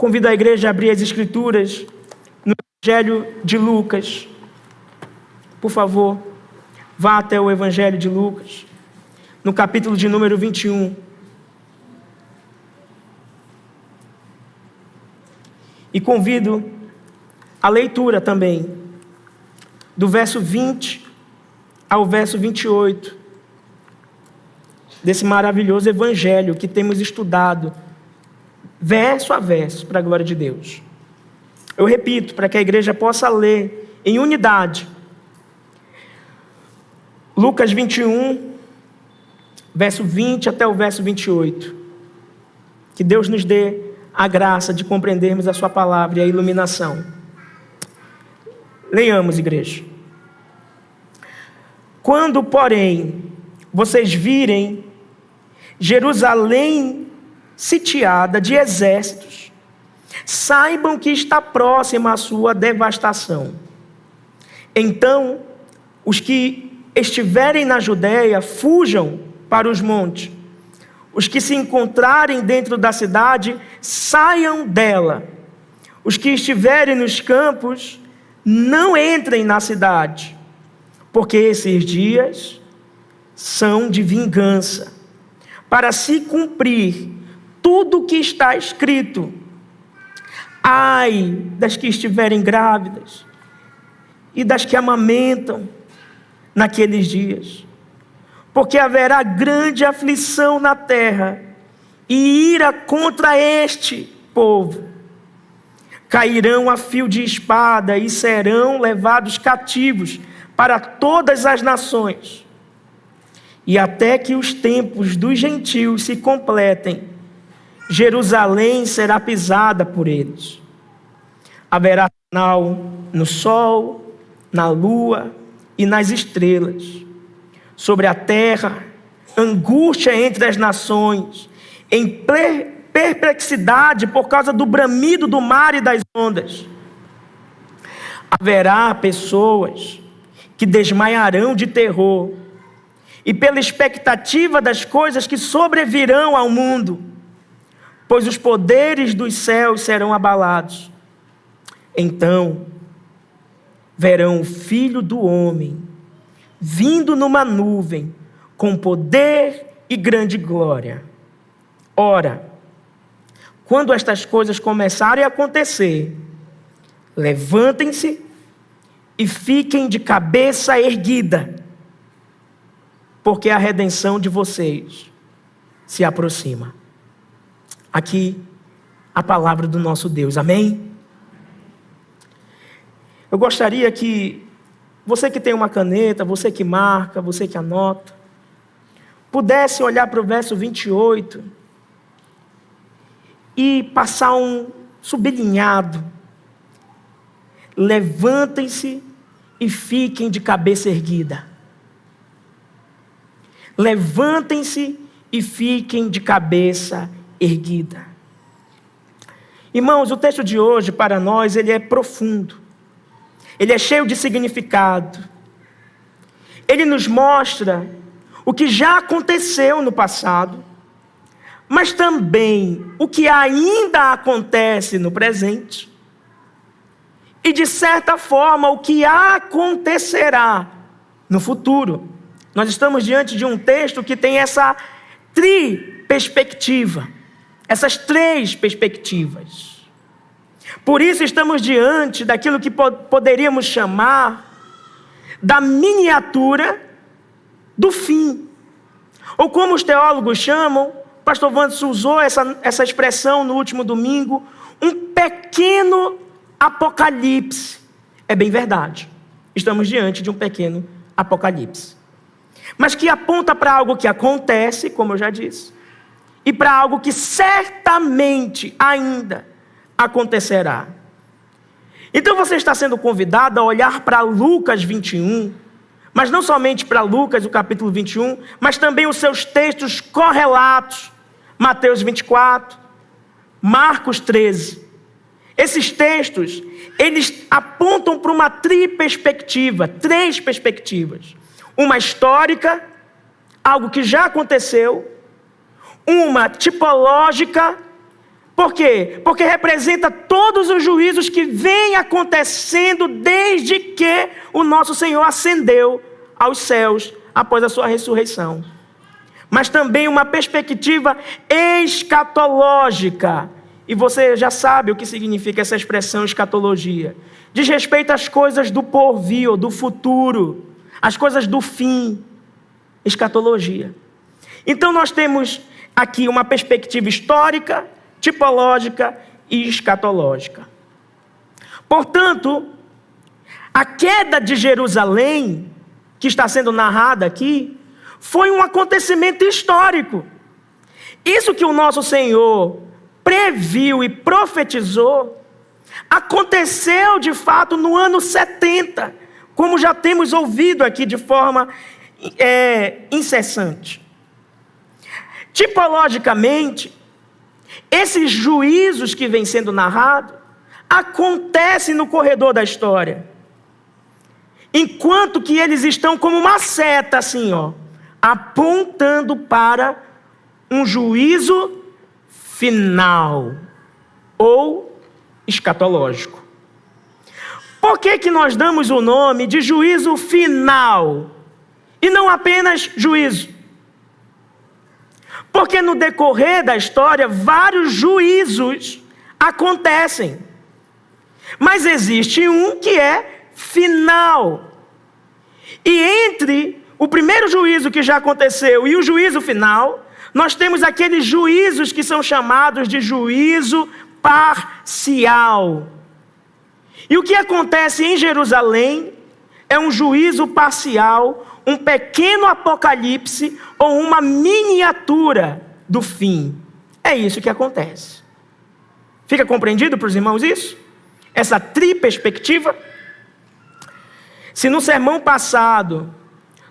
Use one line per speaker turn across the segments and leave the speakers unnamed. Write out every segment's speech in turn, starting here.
Convido a igreja a abrir as escrituras no Evangelho de Lucas. Por favor, vá até o Evangelho de Lucas, no capítulo de número 21. E convido a leitura também, do verso 20 ao verso 28, desse maravilhoso Evangelho que temos estudado, verso a verso, para a glória de Deus. Eu repito, para que a igreja possa ler em unidade. Lucas 21, verso 20 até o verso 28. Que Deus nos dê a graça de compreendermos a sua palavra e a iluminação. Leiamos, igreja. Quando, porém, vocês virem Jerusalém sitiada de exércitos, saibam que está próxima a sua devastação. Então, os que estiverem na Judéia, fujam para os montes. Os que se encontrarem dentro da cidade, saiam dela. Os que estiverem nos campos, não entrem na cidade, porque esses dias são de vingança, para se cumprir tudo o que está escrito. Ai das que estiverem grávidas e das que amamentam naqueles dias, porque haverá grande aflição na terra e ira contra este povo. Cairão a fio de espada e serão levados cativos para todas as nações. E até que os tempos dos gentios se completem, Jerusalém será pisada por eles. Haverá sinal no sol, na lua e nas estrelas. Sobre a terra, angústia entre as nações, em perplexidade por causa do bramido do mar e das ondas. Haverá pessoas que desmaiarão de terror, e pela expectativa das coisas que sobrevirão ao mundo, pois os poderes dos céus serão abalados. Então verão o Filho do Homem vindo numa nuvem, com poder e grande glória. Ora, quando estas coisas começarem a acontecer, levantem-se e fiquem de cabeça erguida, porque a redenção de vocês se aproxima. Aqui, a palavra do nosso Deus, amém? Eu gostaria que você que tem uma caneta, você que marca, você que anota, pudesse olhar para o verso 28 e passar um sublinhado. Levantem-se e fiquem de cabeça erguida. Levantem-se e fiquem de cabeça erguida. Irmãos, o texto de hoje para nós, ele é profundo. Ele é cheio de significado. Ele nos mostra o que já aconteceu no passado, mas também o que ainda acontece no presente. E de certa forma, o que acontecerá no futuro. Nós estamos diante de um texto que tem essa triperspectiva, essas três perspectivas. Por isso estamos diante daquilo que poderíamos chamar da miniatura do fim. Ou como os teólogos chamam, o pastor Wanderson usou essa expressão no último domingo, um pequeno apocalipse. É bem verdade. Estamos diante de um pequeno apocalipse. Mas que aponta para algo que acontece, como eu já disse, e para algo que certamente ainda acontecerá. Então você está sendo convidado a olhar para Lucas 21, mas não somente para Lucas, o capítulo 21, mas também os seus textos correlatos, Mateus 24, Marcos 13. Esses textos, eles apontam para uma triperspectiva, três perspectivas. Uma histórica, algo que já aconteceu, uma tipológica, Por quê? Porque representa todos os juízos que vêm acontecendo desde que o nosso Senhor ascendeu aos céus após a sua ressurreição. Mas também uma perspectiva escatológica. E você já sabe o que significa essa expressão escatologia. Diz respeito às coisas do porvir, ou do futuro, as coisas do fim. Escatologia. Então nós temos aqui uma perspectiva histórica, tipológica e escatológica. Portanto, a queda de Jerusalém, que está sendo narrada aqui, foi um acontecimento histórico. Isso que o nosso Senhor previu e profetizou, aconteceu de fato no ano 70, como já temos ouvido aqui de forma incessante. Tipologicamente, esses juízos que vêm sendo narrados acontecem no corredor da história, enquanto que eles estão como uma seta assim, apontando para um juízo final ou escatológico. Por que nós damos o nome de juízo final e não apenas juízo? Porque no decorrer da história, vários juízos acontecem. Mas existe um que é final. E entre o primeiro juízo que já aconteceu e o juízo final, nós temos aqueles juízos que são chamados de juízo parcial. E o que acontece em Jerusalém é um juízo parcial, um pequeno apocalipse ou uma miniatura do fim. É isso que acontece. Fica compreendido para os irmãos isso? Essa triperspectiva? Se no sermão passado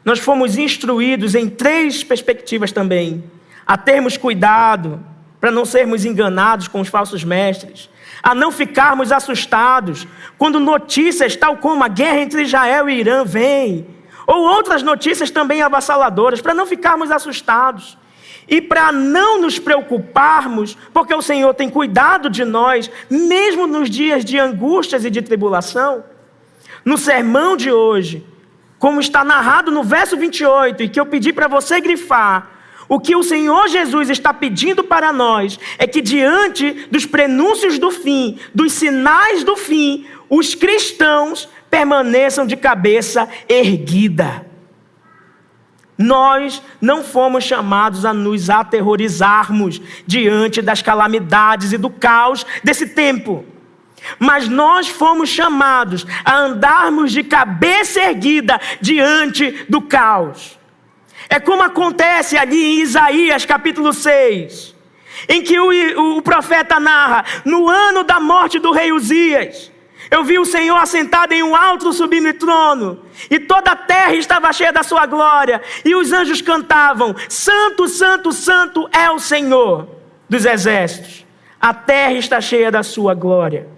nós fomos instruídos em 3 perspectivas também, a termos cuidado para não sermos enganados com os falsos mestres, a não ficarmos assustados quando notícias tal como a guerra entre Israel e Irã vêm, ou outras notícias também avassaladoras, para não ficarmos assustados e para não nos preocuparmos, porque o Senhor tem cuidado de nós, mesmo nos dias de angústias e de tribulação. No sermão de hoje, como está narrado no verso 28, e que eu pedi para você grifar, o que o Senhor Jesus está pedindo para nós é que diante dos prenúncios do fim, dos sinais do fim, os cristãos permaneçam de cabeça erguida. Nós não fomos chamados a nos aterrorizarmos diante das calamidades e do caos desse tempo. Mas nós fomos chamados a andarmos de cabeça erguida diante do caos. É como acontece ali em Isaías capítulo 6, em que o profeta narra: no ano da morte do rei Uzias, eu vi o Senhor assentado em um alto sublime trono, e toda a terra estava cheia da sua glória, e os anjos cantavam: Santo, Santo, Santo é o Senhor dos exércitos, a terra está cheia da sua glória.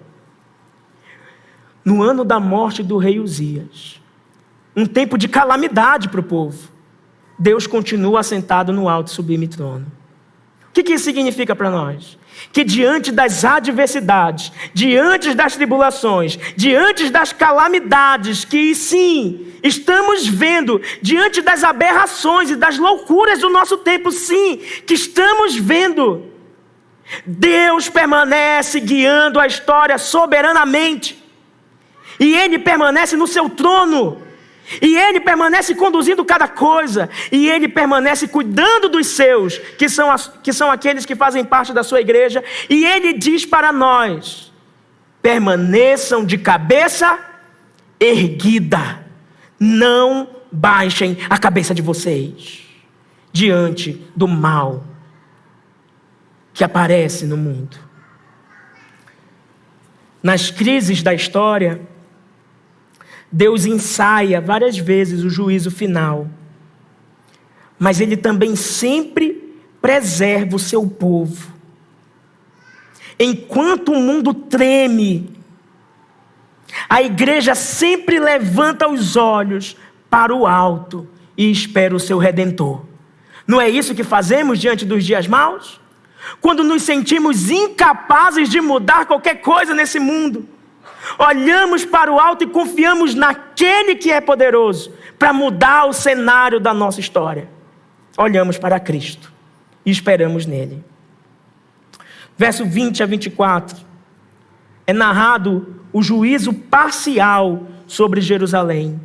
No ano da morte do rei Uzias, um tempo de calamidade para o povo, Deus continua assentado no alto e sublime trono. O que isso significa para nós? Que diante das adversidades, diante das tribulações, diante das calamidades que sim, estamos vendo, diante das aberrações e das loucuras do nosso tempo, sim, que estamos vendo, Deus permanece guiando a história soberanamente. E Ele permanece no seu trono. E Ele permanece conduzindo cada coisa. E Ele permanece cuidando dos seus, que são aqueles que fazem parte da sua igreja. E Ele diz para nós: permaneçam de cabeça erguida. Não baixem a cabeça de vocês diante do mal que aparece no mundo. Nas crises da história, Deus ensaia várias vezes o juízo final, mas Ele também sempre preserva o seu povo. Enquanto o mundo treme, a igreja sempre levanta os olhos para o alto e espera o seu Redentor. Não é isso que fazemos diante dos dias maus? quando nos sentimos incapazes de mudar qualquer coisa nesse mundo, olhamos para o alto e confiamos naquele que é poderoso para mudar o cenário da nossa história. Olhamos para Cristo e esperamos nele. Verso 20 a 24, é narrado o juízo parcial sobre Jerusalém.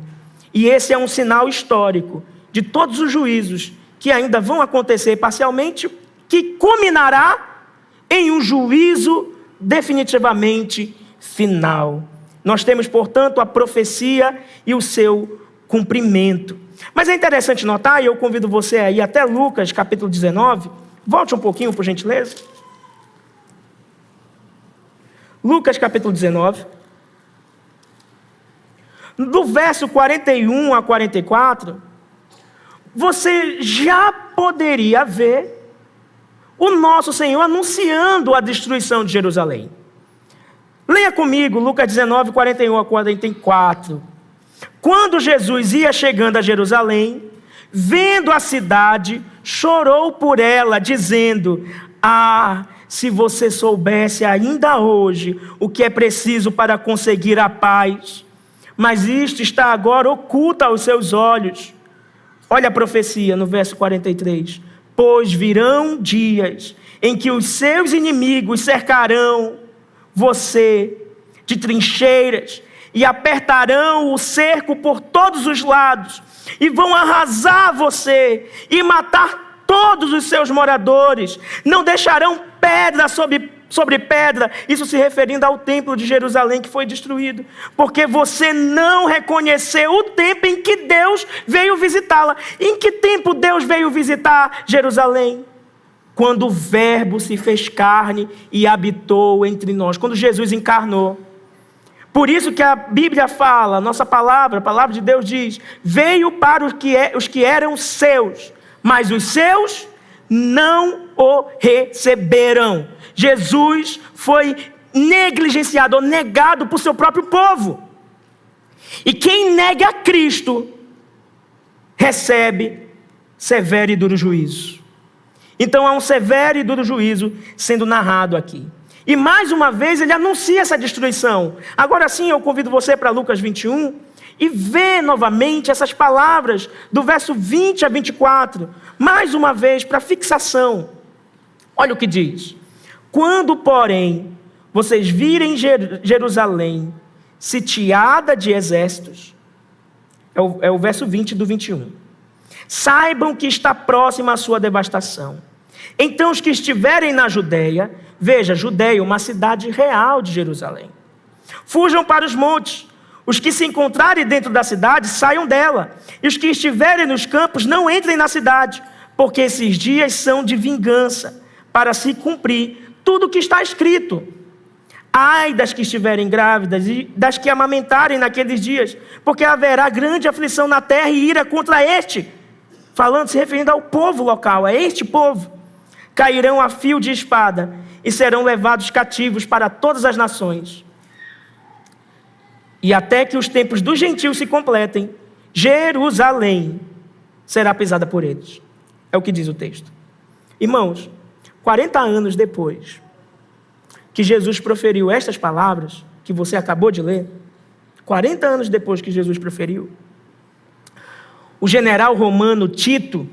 E esse é um sinal histórico de todos os juízos que ainda vão acontecer parcialmente, que culminará em um juízo definitivamente final. Nós temos, portanto, a profecia e o seu cumprimento. Mas é interessante notar, e eu convido você a ir até Lucas, capítulo 19. Volte um pouquinho, por gentileza. Lucas, capítulo 19. Do verso 41 a 44, você já poderia ver o nosso Senhor anunciando a destruição de Jerusalém. Leia comigo, Lucas 19, 41 a 44. Quando Jesus ia chegando a Jerusalém, vendo a cidade, chorou por ela, dizendo: ah, se você soubesse ainda hoje o que é preciso para conseguir a paz, mas isto está agora oculto aos seus olhos. Olha a profecia no verso 43. Pois virão dias em que os seus inimigos cercarão você de trincheiras e apertarão o cerco por todos os lados e vão arrasar você e matar todos os seus moradores. Não deixarão pedra sobre pedra, isso se referindo ao templo de Jerusalém que foi destruído, porque você não reconheceu o tempo em que Deus veio visitá-la. Em que tempo Deus veio visitar Jerusalém? Quando o Verbo se fez carne e habitou entre nós, quando Jesus encarnou. Por isso que a Bíblia fala, a nossa palavra, a palavra de Deus diz: veio para os que eram seus, mas os seus não o receberam. Jesus foi negligenciado ou negado por seu próprio povo. E quem nega a Cristo recebe severo e duro juízo. Então há um severo e duro juízo sendo narrado aqui. E mais uma vez ele anuncia essa destruição. Agora sim eu convido você para Lucas 21 e ver novamente essas palavras do verso 20 a 24. Mais uma vez para fixação. Olha o que diz. Quando, porém, vocês virem Jerusalém sitiada de exércitos, é o verso 20 do 21. Saibam que está próxima a sua devastação. Então os que estiverem na Judeia, veja, Judeia, uma cidade real de Jerusalém, fujam para os montes. Os que se encontrarem dentro da cidade, saiam dela. E os que estiverem nos campos, não entrem na cidade, porque esses dias são de vingança, para se cumprir tudo o que está escrito. Ai das que estiverem grávidas e das que amamentarem naqueles dias, porque haverá grande aflição na terra e ira contra este. Se referindo ao povo local, a este povo. Cairão a fio de espada e serão levados cativos para todas as nações. E até que os tempos dos gentios se completem, Jerusalém será pisada por eles. É o que diz o texto. Irmãos, 40 anos depois que Jesus proferiu estas palavras, que você acabou de ler, 40 anos depois que Jesus proferiu, o general romano Tito,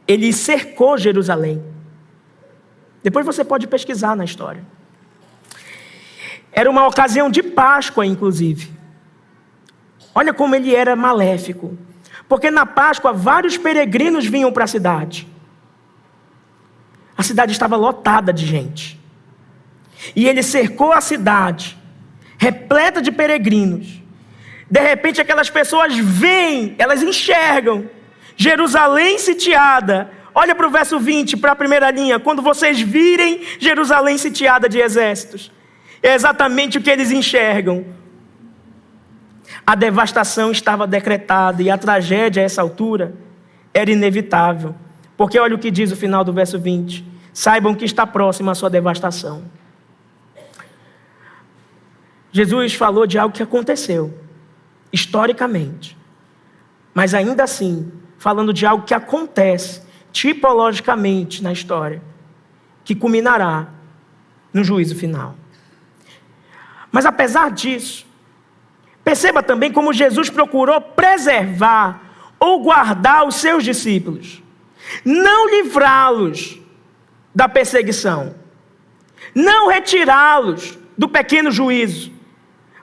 ele cercou Jerusalém. Depois você pode pesquisar na história. Era uma ocasião de Páscoa, inclusive. Olha como ele era maléfico. Porque na Páscoa, vários peregrinos vinham para a cidade. A cidade estava lotada de gente. E ele cercou a cidade, repleta de peregrinos. De repente, aquelas pessoas veem, elas enxergam Jerusalém sitiada. Olha para o verso 20, para a primeira linha. Quando vocês virem Jerusalém sitiada de exércitos. É exatamente o que eles enxergam. A devastação estava decretada e a tragédia a essa altura era inevitável. Porque olha o que diz o final do verso 20. Saibam que está próxima a sua devastação. Jesus falou de algo que aconteceu, historicamente. Mas ainda assim, falando de algo que acontece, tipologicamente na história, que culminará no juízo final. Mas apesar disso, perceba também como Jesus procurou preservar ou guardar os seus discípulos, não livrá-los da perseguição, não retirá-los do pequeno juízo,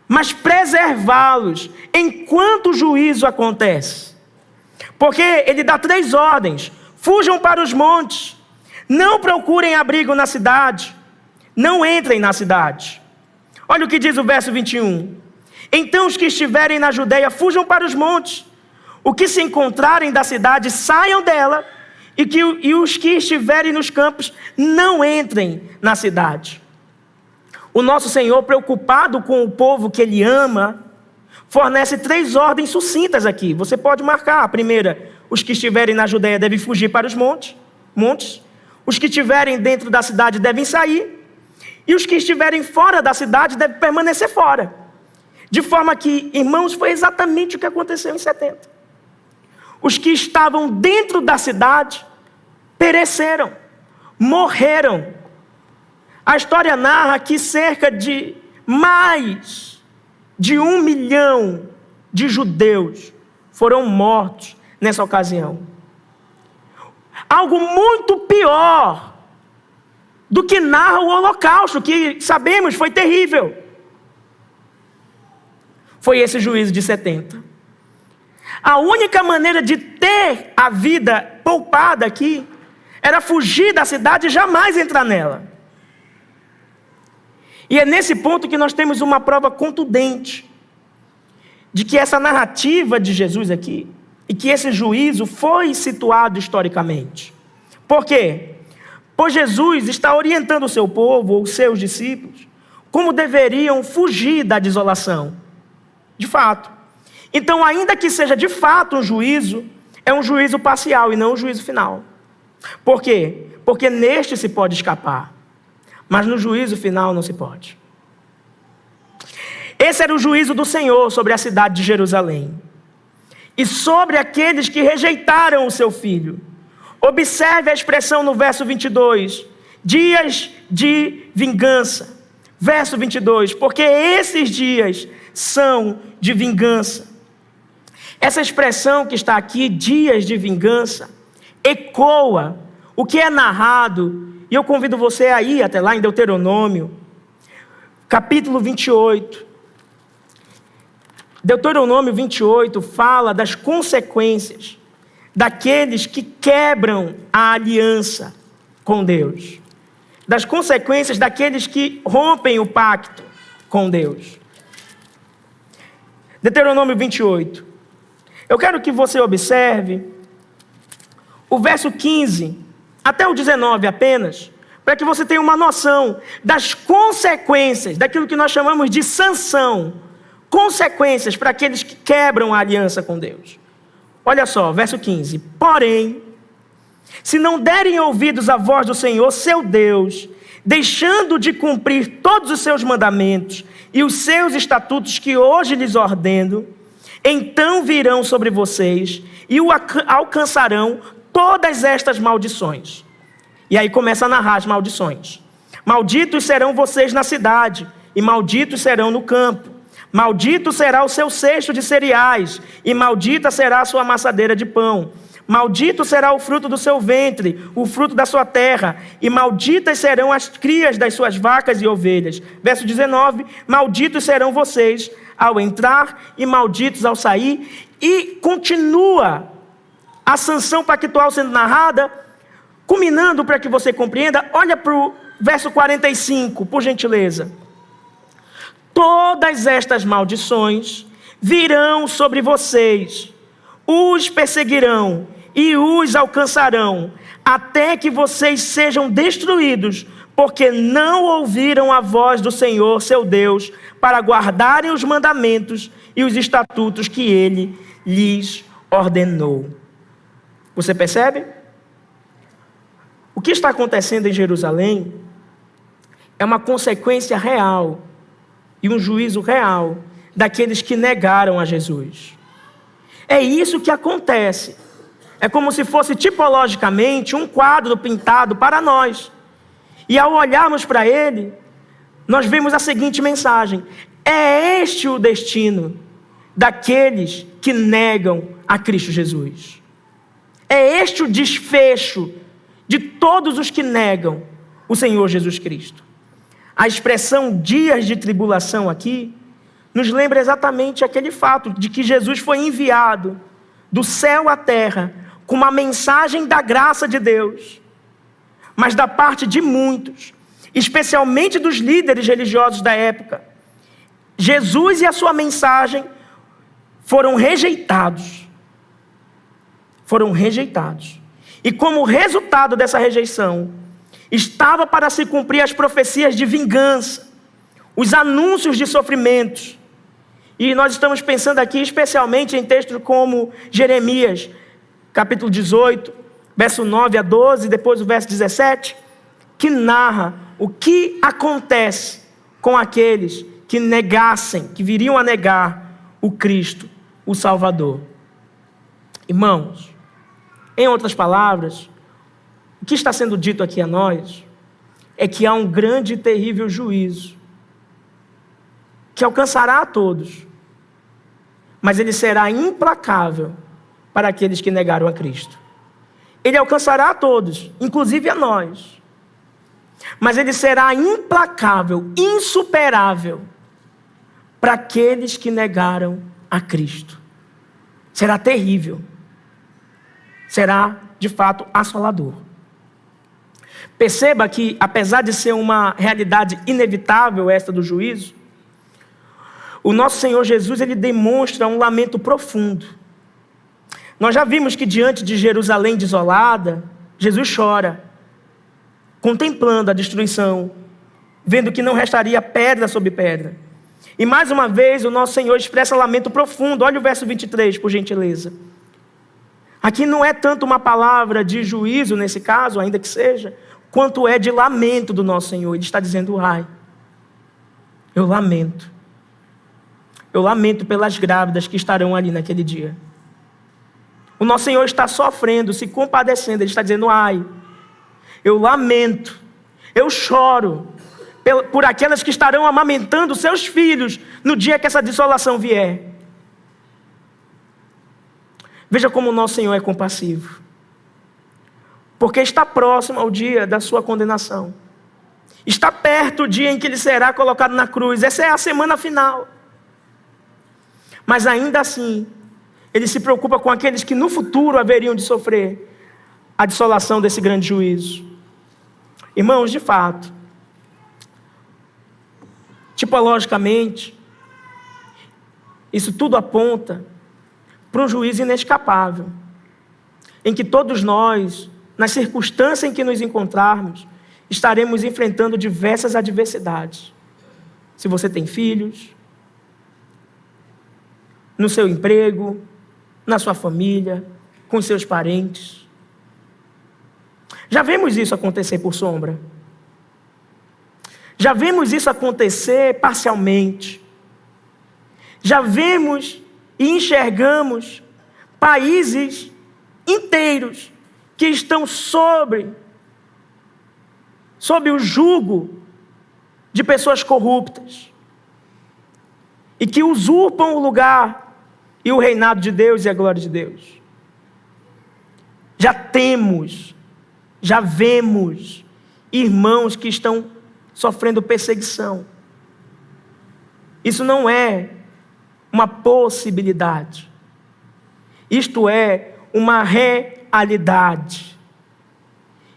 mas preservá-los enquanto o juízo acontece. Porque ele dá 3 ordens: fujam para os montes, não procurem abrigo na cidade, não entrem na cidade. Olha o que diz o verso 21. Então os que estiverem na Judeia fujam para os montes, o que se encontrarem da cidade saiam dela, e os que estiverem nos campos não entrem na cidade. O nosso Senhor, preocupado com o povo que Ele ama, fornece 3 ordens sucintas aqui. Você pode marcar. A primeira: os que estiverem na Judeia devem fugir para os montes. Os que estiverem dentro da cidade devem sair. E os que estiverem fora da cidade devem permanecer fora. De forma que, irmãos, foi exatamente o que aconteceu em 70. Os que estavam dentro da cidade pereceram, morreram. A história narra que cerca de mais de 1 milhão de judeus foram mortos nessa ocasião. Algo muito pior do que narra o Holocausto, que sabemos foi terrível. Foi esse juízo de 70. A única maneira de ter a vida poupada aqui era fugir da cidade e jamais entrar nela. E é nesse ponto que nós temos uma prova contundente de que essa narrativa de Jesus aqui, e que esse juízo foi situado historicamente. Por quê? Pois Jesus está orientando o seu povo, ou os seus discípulos, como deveriam fugir da desolação. De fato. Então, ainda que seja de fato um juízo, é um juízo parcial e não um juízo final. Por quê? Porque neste se pode escapar, mas no juízo final não se pode. Esse era o juízo do Senhor sobre a cidade de Jerusalém e sobre aqueles que rejeitaram o seu Filho. Observe a expressão no verso 22, dias de vingança. Verso 22, porque esses dias são de vingança. Essa expressão que está aqui, dias de vingança, ecoa o que é narrado, e eu convido você a ir até lá em Deuteronômio, capítulo 28. Deuteronômio 28 fala das consequências daqueles que quebram a aliança com Deus, das consequências daqueles que rompem o pacto com Deus. Deuteronômio 28. Eu quero que você observe o verso 15 até o 19 apenas, para que você tenha uma noção das consequências daquilo que nós chamamos de sanção, consequências para aqueles que quebram a aliança com Deus. Olha só, verso 15. Porém, se não derem ouvidos à voz do Senhor, seu Deus, deixando de cumprir todos os seus mandamentos e os seus estatutos que hoje lhes ordeno, então virão sobre vocês e o alcançarão todas estas maldições. E aí começa a narrar as maldições. Malditos serão vocês na cidade, e malditos serão no campo. Maldito será o seu cesto de cereais, e maldita será a sua amassadeira de pão. Maldito será o fruto do seu ventre, o fruto da sua terra, e malditas serão as crias das suas vacas e ovelhas. Verso 19, malditos serão vocês ao entrar e malditos ao sair. E continua a sanção pactual sendo narrada, culminando para que você compreenda. Olha para o verso 45, por gentileza. Todas estas maldições virão sobre vocês, os perseguirão e os alcançarão, até que vocês sejam destruídos, porque não ouviram a voz do Senhor, seu Deus, para guardarem os mandamentos e os estatutos que Ele lhes ordenou. Você percebe? O que está acontecendo em Jerusalém é uma consequência real e um juízo real daqueles que negaram a Jesus. É isso que acontece É como se fosse tipologicamente um quadro pintado para nós. E ao olharmos para ele, nós vemos a seguinte mensagem: é este o destino daqueles que negam a Cristo Jesus. É este o desfecho de todos os que negam o Senhor Jesus Cristo. A expressão dias de tribulação aqui nos lembra exatamente aquele fato de que Jesus foi enviado do céu à terra com uma mensagem da graça de Deus, mas da parte de muitos, especialmente dos líderes religiosos da época, Jesus e a sua mensagem foram rejeitados. Foram rejeitados. E como resultado dessa rejeição, estava para se cumprir as profecias de vingança, os anúncios de sofrimentos. E nós estamos pensando aqui especialmente em textos como Jeremias, capítulo 18, verso 9 a 12, depois o verso 17, que narra o que acontece com aqueles que negassem, que viriam a negar o Cristo, o Salvador. Irmãos, em outras palavras, o que está sendo dito aqui a nós é que há um grande e terrível juízo que alcançará a todos, mas ele será implacável para aqueles que negaram a Cristo. Ele alcançará a todos, inclusive a nós, mas ele será implacável, insuperável para aqueles que negaram a Cristo. Será terrível. Será, de fato, assolador. Perceba que, apesar de ser uma realidade inevitável esta do juízo, o nosso Senhor Jesus, ele demonstra um lamento profundo. Nós já vimos que diante de Jerusalém desolada, Jesus chora, contemplando a destruição, vendo que não restaria pedra sobre pedra. E mais uma vez o nosso Senhor expressa lamento profundo. Olha o verso 23, por gentileza. Aqui não é tanto uma palavra de juízo nesse caso, ainda que seja, quanto é de lamento do nosso Senhor. Ele está dizendo: ai, eu lamento. Eu lamento pelas grávidas que estarão ali naquele dia. O nosso Senhor está sofrendo, se compadecendo. Ele está dizendo: ai, eu lamento, eu choro por aquelas que estarão amamentando seus filhos no dia que essa desolação vier. Veja como o nosso Senhor é compassivo. Porque está próximo ao dia da sua condenação. Está perto o dia em que ele será colocado na cruz. Essa é a semana final. Mas ainda assim, ele se preocupa com aqueles que no futuro haveriam de sofrer a desolação desse grande juízo. Irmãos, de fato, tipologicamente, isso tudo aponta para um juízo inescapável, em que todos nós, nas circunstâncias em que nos encontrarmos, estaremos enfrentando diversas adversidades. Se você tem filhos, no seu emprego, na sua família, com seus parentes. Já vemos isso acontecer por sombra. Já vemos isso acontecer parcialmente. Já vemos e enxergamos países inteiros que estão sob o jugo de pessoas corruptas e que usurpam o lugar e o reinado de Deus e a glória de Deus. Já vemos irmãos que estão sofrendo perseguição. Isso não é uma possibilidade. Isto é uma realidade.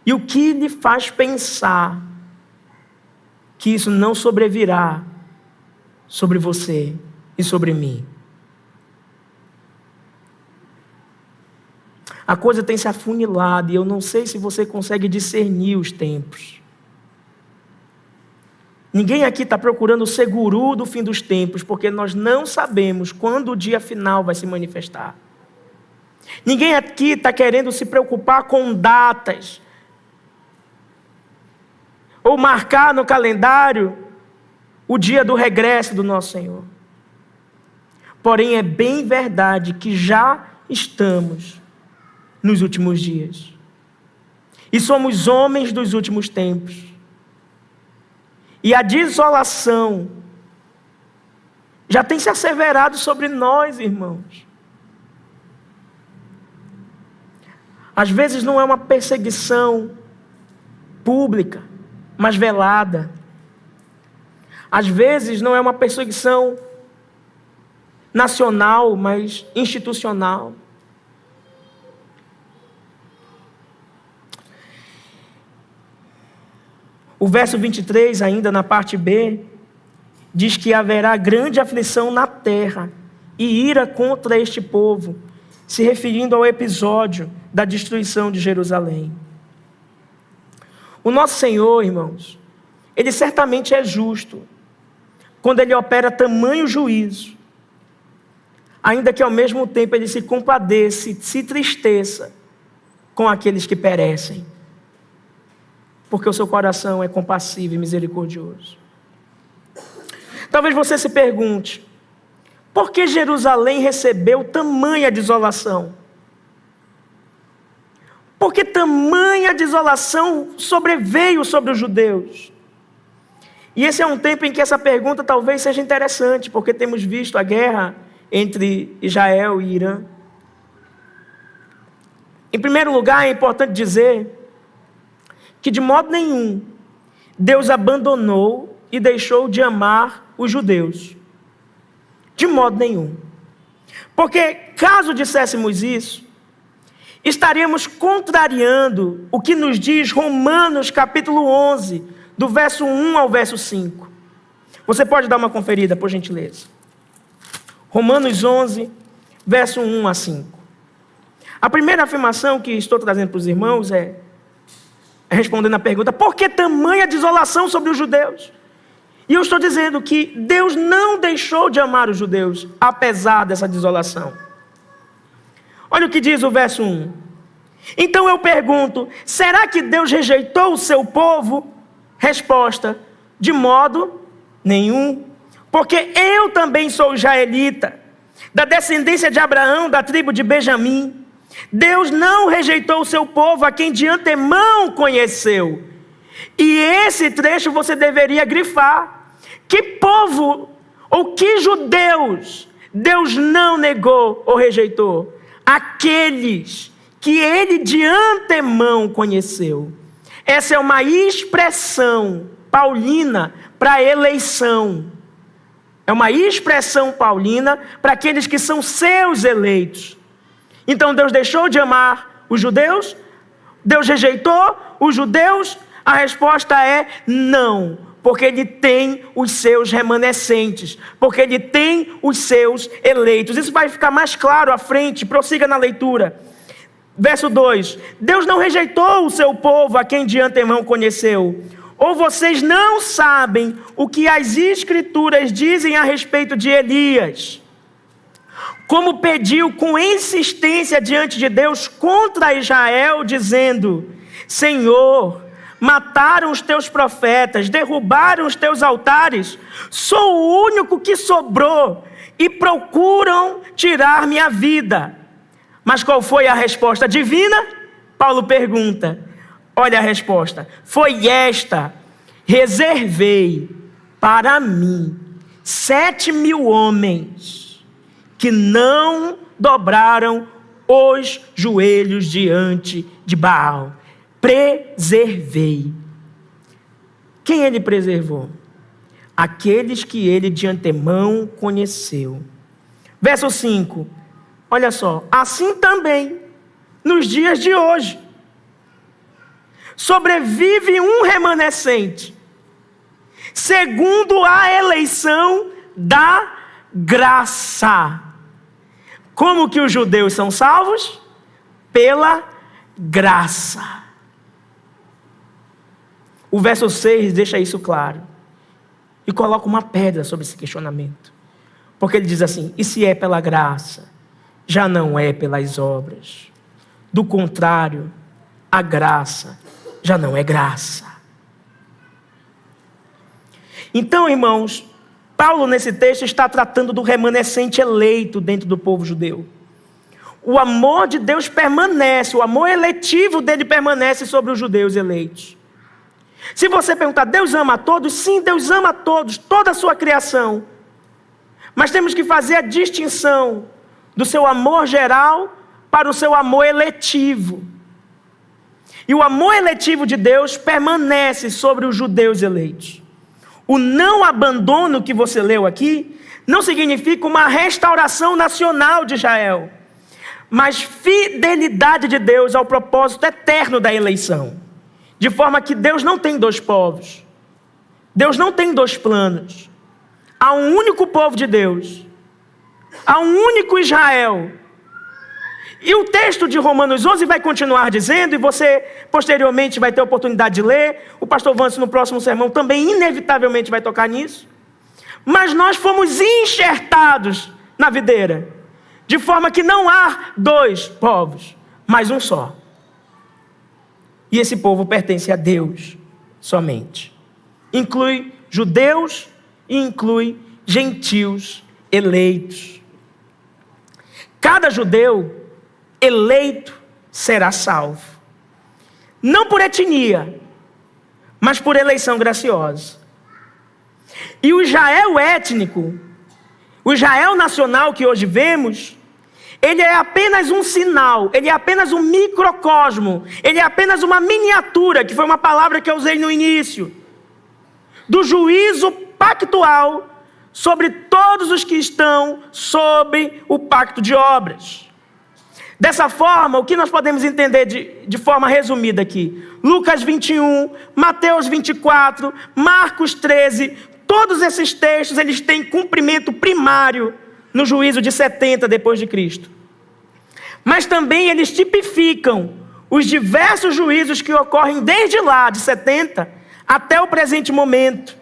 E o que lhe faz pensar que isso não sobrevirá sobre você e sobre mim? A coisa tem se afunilado e eu não sei se você consegue discernir os tempos. Ninguém aqui está procurando o seguro do fim dos tempos, porque nós não sabemos quando o dia final vai se manifestar. Ninguém aqui está querendo se preocupar com datas, ou marcar no calendário o dia do regresso do nosso Senhor. Porém, é bem verdade que já estamos nos últimos dias. E somos homens dos últimos tempos. E a desolação já tem se asseverado sobre nós, irmãos. Às vezes não é uma perseguição pública, mas velada. Às vezes não é uma perseguição nacional, mas institucional. O verso 23, ainda na parte B, diz que haverá grande aflição na terra e ira contra este povo, se referindo ao episódio da destruição de Jerusalém. O nosso Senhor, irmãos, Ele certamente é justo quando Ele opera tamanho juízo, ainda que ao mesmo tempo Ele se compadeça, se tristeça com aqueles que perecem, porque o seu coração é compassivo e misericordioso. Talvez você se pergunte, por que Jerusalém recebeu tamanha desolação? Por que tamanha desolação sobreveio sobre os judeus? E esse é um tempo em que essa pergunta talvez seja interessante, porque temos visto a guerra entre Israel e Irã. Em primeiro lugar, é importante dizer que de modo nenhum Deus abandonou e deixou de amar os judeus. De modo nenhum. Porque caso disséssemos isso, estaríamos contrariando o que nos diz Romanos capítulo 11, do verso 1 ao verso 5. Você pode dar uma conferida, por gentileza. Romanos 11, verso 1 a 5. A primeira afirmação que estou trazendo para os irmãos é respondendo a pergunta, por que tamanha desolação sobre os judeus? E eu estou dizendo que Deus não deixou de amar os judeus, apesar dessa desolação. Olha o que diz o verso 1. Então eu pergunto, será que Deus rejeitou o seu povo? Resposta, de modo nenhum. Porque eu também sou israelita, da descendência de Abraão, da tribo de Benjamim. Deus não rejeitou o seu povo, a quem de antemão conheceu. E esse trecho você deveria grifar. Que povo ou que judeus Deus não negou ou rejeitou? Aqueles que Ele de antemão conheceu. Essa é uma expressão paulina para eleição. É uma expressão paulina para aqueles que são seus eleitos. Então Deus deixou de amar os judeus? Deus rejeitou os judeus? A resposta é não, porque Ele tem os seus remanescentes, porque Ele tem os seus eleitos. Isso vai ficar mais claro à frente, prossiga na leitura. Verso 2, Deus não rejeitou o seu povo, a quem de antemão conheceu. Ou vocês não sabem o que as Escrituras dizem a respeito de Elias? Como pediu com insistência diante de Deus contra Israel, dizendo, Senhor, mataram os teus profetas, derrubaram os teus altares, sou o único que sobrou e procuram tirar minha vida. Mas qual foi a resposta divina? Paulo pergunta, olha a resposta, foi esta, reservei para mim 7.000 homens que não dobraram os joelhos diante de Baal. Preservei. Quem Ele preservou? Aqueles que Ele de antemão conheceu. Verso 5. Olha só. Assim também, nos dias de hoje, sobrevive um remanescente, segundo a eleição da graça. Como que os judeus são salvos? Pela graça. O verso 6 deixa isso claro. E coloca uma pedra sobre esse questionamento. Porque ele diz assim, e se é pela graça, já não é pelas obras. Do contrário, a graça já não é graça. Então, irmãos, Paulo nesse texto está tratando do remanescente eleito dentro do povo judeu. o amor de Deus permanece, o amor eletivo dele permanece sobre os judeus eleitos. Se você perguntar, Deus ama a todos? Sim, Deus ama a todos, toda a sua criação. Mas temos que fazer a distinção do seu amor geral para o seu amor eletivo. E o amor eletivo de Deus permanece sobre os judeus eleitos. O não abandono que você leu aqui não significa uma restauração nacional de Israel, mas fidelidade de Deus ao propósito eterno da eleição. De forma que Deus não tem dois povos. Deus não tem dois planos. Há um único povo de Deus. Há um único Israel. E o texto de Romanos 11 vai continuar dizendo, e você posteriormente vai ter a oportunidade de ler, o pastor Vance no próximo sermão também inevitavelmente vai tocar nisso. Mas nós fomos enxertados na videira, de forma que não há dois povos, mas um só. E esse povo pertence a Deus somente. Inclui judeus e inclui gentios eleitos. Cada judeu eleito será salvo. Não por etnia, mas por eleição graciosa. E o Israel étnico, o Israel nacional que hoje vemos, ele é apenas um sinal, ele é apenas um microcosmo, ele é apenas uma miniatura, que foi uma palavra que eu usei no início, do juízo pactual sobre todos os que estão sob o pacto de obras. Dessa forma, o que nós podemos entender de forma resumida aqui? Lucas 21, Mateus 24, Marcos 13, todos esses textos eles têm cumprimento primário no juízo de 70 depois de Cristo. Mas também eles tipificam os diversos juízos que ocorrem desde lá, de 70, até o presente momento.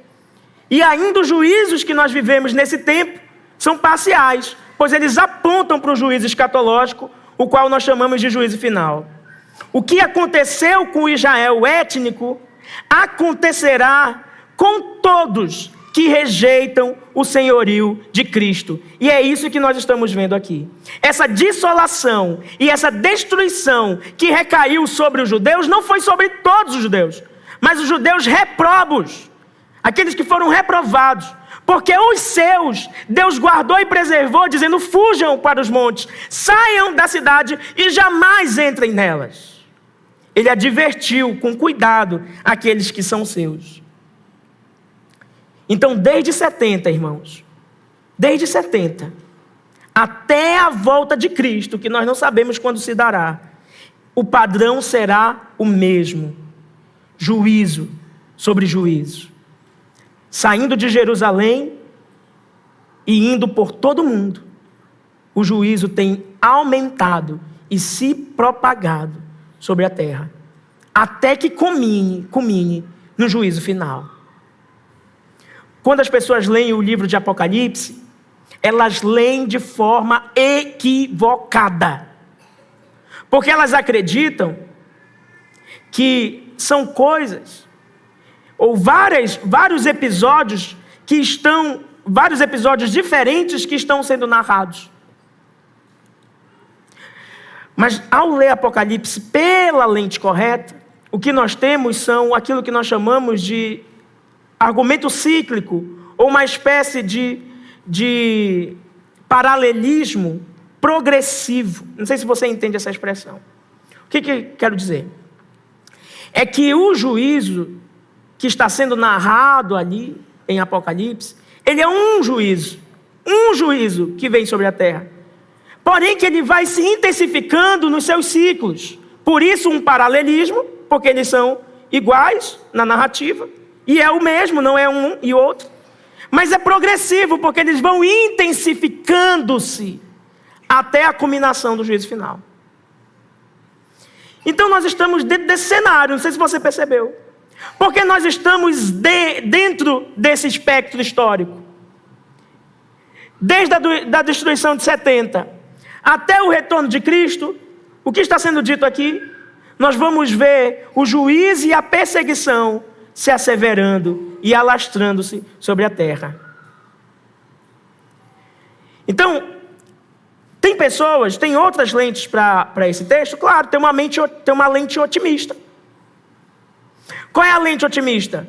E ainda os juízos que nós vivemos nesse tempo são parciais, pois eles apontam para o juízo escatológico, o qual nós chamamos de juízo final. O que aconteceu com o Israel étnico, acontecerá com todos que rejeitam o senhorio de Cristo. E é isso que nós estamos vendo aqui. Essa dissolação e essa destruição que recaiu sobre os judeus, não foi sobre todos os judeus, mas os judeus reprobos, aqueles que foram reprovados. Porque os seus, Deus guardou e preservou, dizendo, fujam para os montes, saiam da cidade e jamais entrem nelas. Ele advertiu com cuidado aqueles que são seus. Então, desde 70, irmãos, desde 70, até a volta de Cristo, que nós não sabemos quando se dará, o padrão será o mesmo. Juízo sobre juízo. Saindo de Jerusalém e indo por todo o mundo, o juízo tem aumentado e se propagado sobre a terra, até que culmine no juízo final. Quando as pessoas leem o livro de Apocalipse, elas leem de forma equivocada, porque elas acreditam que são coisas ou vários episódios vários episódios diferentes que estão sendo narrados. Mas ao ler Apocalipse pela lente correta, o que nós temos são aquilo que nós chamamos de argumento cíclico, ou uma espécie de paralelismo progressivo. Não sei se você entende essa expressão. O que quero dizer? É que o juízo que está sendo narrado ali em Apocalipse, ele é um juízo que vem sobre a terra. Porém que ele vai se intensificando nos seus ciclos. Por isso um paralelismo, porque eles são iguais na narrativa, e é o mesmo, não é um e outro. Mas é progressivo, porque eles vão intensificando-se até a culminação do juízo final. Então nós estamos dentro desse cenário, não sei se você percebeu. Porque nós estamos dentro desse espectro histórico. Desde a destruição de 70 até o retorno de Cristo, o que está sendo dito aqui? Nós vamos ver o juízo e a perseguição se asseverando e alastrando-se sobre a terra. Então, Tem pessoas, tem outras lentes para esse texto? Claro, tem uma lente otimista. Qual é a lente otimista?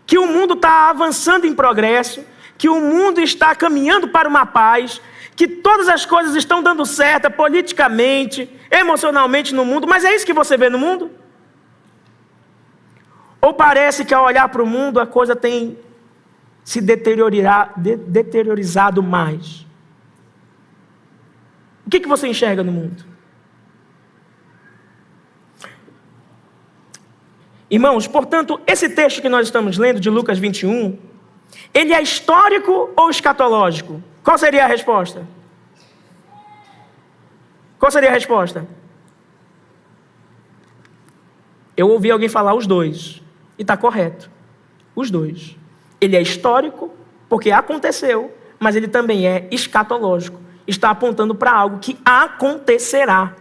Que o mundo está avançando em progresso, que o mundo está caminhando para uma paz, que todas as coisas estão dando certo politicamente, emocionalmente no mundo. Mas é isso que você vê no mundo? Ou parece que ao olhar para o mundo a coisa tem se deteriorizado mais? O que você enxerga no mundo? Irmãos, portanto, esse texto que nós estamos lendo, de Lucas 21, ele é histórico ou escatológico? Qual seria a resposta? Qual seria a resposta? Eu ouvi alguém falar os dois, e está correto. Os dois. Ele é histórico, porque aconteceu, mas ele também é escatológico. Está apontando para algo que acontecerá.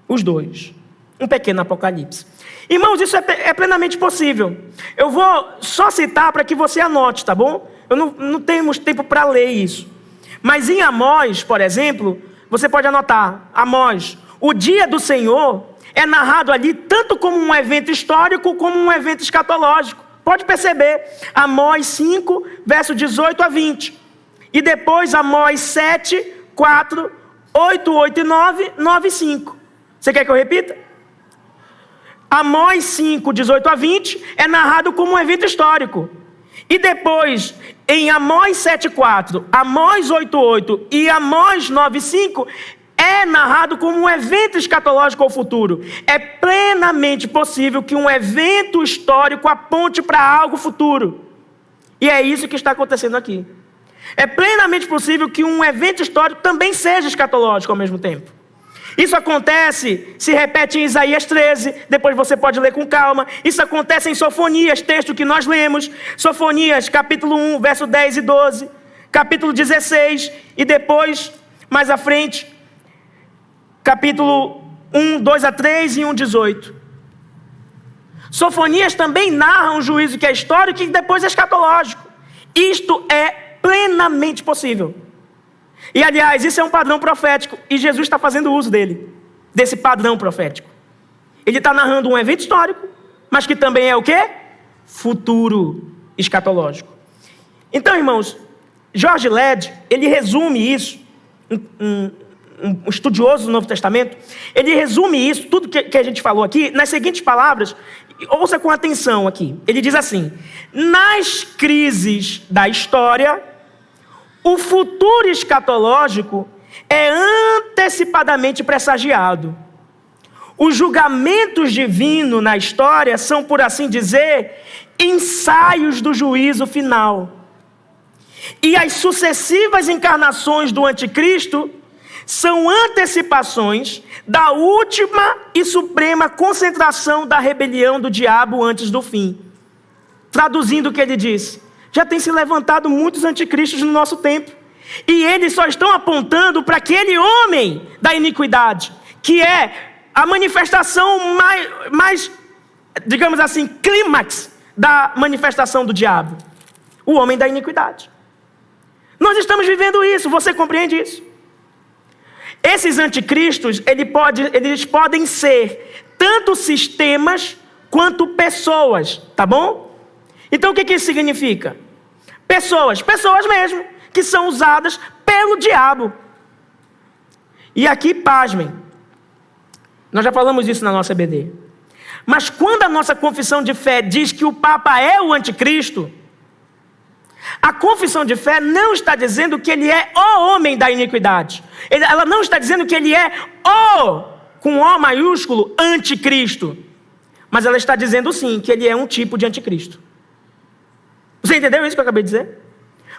Os dois. Um pequeno apocalipse. Irmãos, isso é plenamente possível. Eu vou só citar para que você anote, tá bom? Não temos tempo para ler isso. Mas em Amós, por exemplo, você pode anotar. Amós, o dia do Senhor é narrado ali tanto como um evento histórico como um evento escatológico. Pode perceber. Amós 5, verso 18 a 20. E depois Amós 7, 4, 8, 8 e 9, 9 e 5. Você quer que eu repita? Amós 5, 18 a 20 é narrado como um evento histórico. E depois, em Amós 7, 4, Amós 8, 8 e Amós 9, 5, é narrado como um evento escatológico ao futuro. É plenamente possível que um evento histórico aponte para algo futuro. E é isso que está acontecendo aqui. É plenamente possível que um evento histórico também seja escatológico ao mesmo tempo. Isso acontece, se repete em Isaías 13, depois você pode ler com calma. Isso acontece em Sofonias, texto que nós lemos. Sofonias, capítulo 1, verso 10 e 12. Capítulo 16, e depois, mais à frente, capítulo 1, 2 a 3 e 1, 18. Sofonias também narra um juízo que é histórico e depois é escatológico. Isto é plenamente possível. E aliás, isso é um padrão profético, e Jesus está fazendo uso desse padrão profético. Ele está narrando um evento histórico, mas que também é o quê? Futuro escatológico. Então, irmãos, George Led, ele resume isso, um estudioso do Novo Testamento, ele resume isso, tudo que a gente falou aqui, nas seguintes palavras. Ouça com atenção aqui. Ele diz assim: nas crises da história, o futuro escatológico é antecipadamente pressagiado. Os julgamentos divinos na história são, por assim dizer, ensaios do juízo final. E as sucessivas encarnações do anticristo são antecipações da última e suprema concentração da rebelião do diabo antes do fim. Traduzindo o que ele disse: já tem se levantado muitos anticristos no nosso tempo, e eles só estão apontando para aquele homem da iniquidade, que é a manifestação mais, digamos assim, clímax da manifestação do diabo. O homem da iniquidade. Nós estamos vivendo isso, você compreende isso? Esses anticristos, eles podem ser tanto sistemas quanto pessoas, tá bom? Então o que isso significa? Pessoas mesmo, que são usadas pelo diabo. E aqui, pasmem, nós já falamos isso na nossa EBD. Mas quando a nossa confissão de fé diz que o Papa é o anticristo, a confissão de fé não está dizendo que ele é o homem da iniquidade. Ela não está dizendo que ele é o, com O maiúsculo, anticristo. Mas ela está dizendo sim, que ele é um tipo de anticristo. Você entendeu isso que eu acabei de dizer?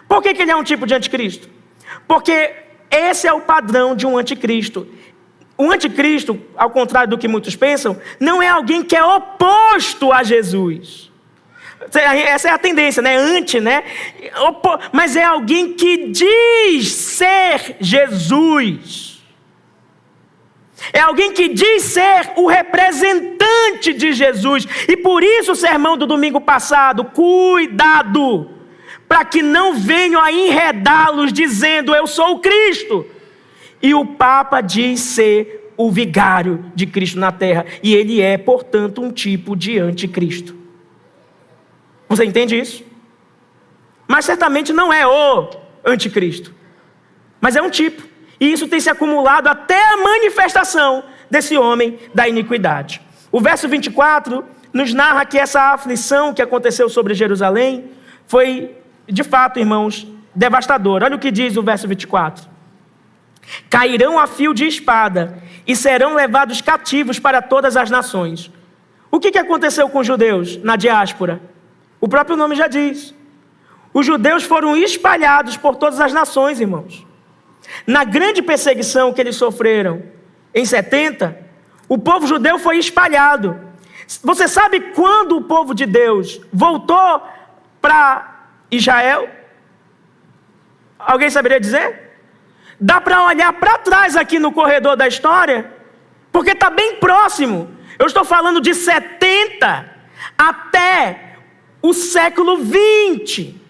Por que ele é um tipo de anticristo? Porque esse é o padrão de um anticristo. O anticristo, ao contrário do que muitos pensam, não é alguém que é oposto a Jesus. Essa é a tendência, né? Né? Mas é alguém que diz ser Jesus. É alguém que diz ser o representante de Jesus. E por isso o sermão do domingo passado: cuidado, para que não venham a enredá-los dizendo eu sou o Cristo. E o Papa diz ser o vigário de Cristo na terra. E ele é, portanto, um tipo de anticristo. Você entende isso? Mas certamente não é o anticristo. Mas é um tipo. E isso tem se acumulado até a manifestação desse homem da iniquidade. O verso 24 nos narra que essa aflição que aconteceu sobre Jerusalém foi, de fato, irmãos, devastadora. Olha o que diz o verso 24. Cairão a fio de espada e serão levados cativos para todas as nações. O que aconteceu com os judeus na diáspora? O próprio nome já diz. Os judeus foram espalhados por todas as nações, irmãos. Na grande perseguição que eles sofreram em 70, o povo judeu foi espalhado. Você sabe quando o povo de Deus voltou para Israel? Alguém saberia dizer? Dá para olhar para trás aqui no corredor da história, porque está bem próximo. Eu estou falando de 70 até o século 20,